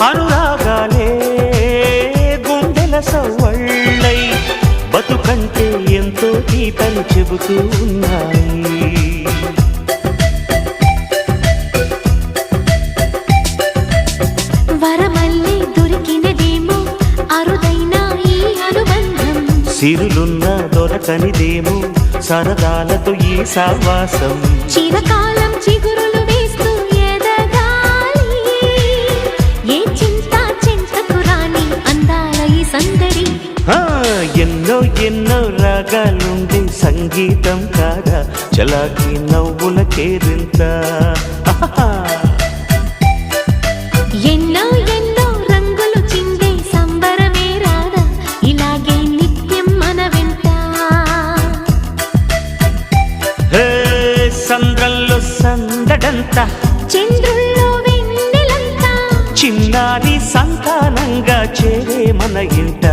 అనురాగాలే గుండెల సవ్వళ్ళై బతుకంటే ఎంతో తీపని చెబుతూ ఉన్నాయి. వరమల్లే దొరికినదేమో అరుదైన ఈ అనుబంధం, సిరులున్న దొరకనిదేమో సరదాలతో ఈ సావాసం. చిరకాలం చిగురులు వేస్తూ ఎదగాలి, ఏ చింత చింతకు రాని అందాల ఈ సందడి. ఎన్నో ఎన్నో రాగాలుండే సంగీతం కాదా చలాకి నవ్వుల కేరింత. ఎన్నో ఎన్నో రంగులు చిందే సంబరమే రాదా ఇలాగే నిత్యం మన వెంట. సంద్రంలో సందడంతా చంద్రుల్లో వెన్నెలంతా చిన్నారి సంతానంగా చేరే మన ఇంట.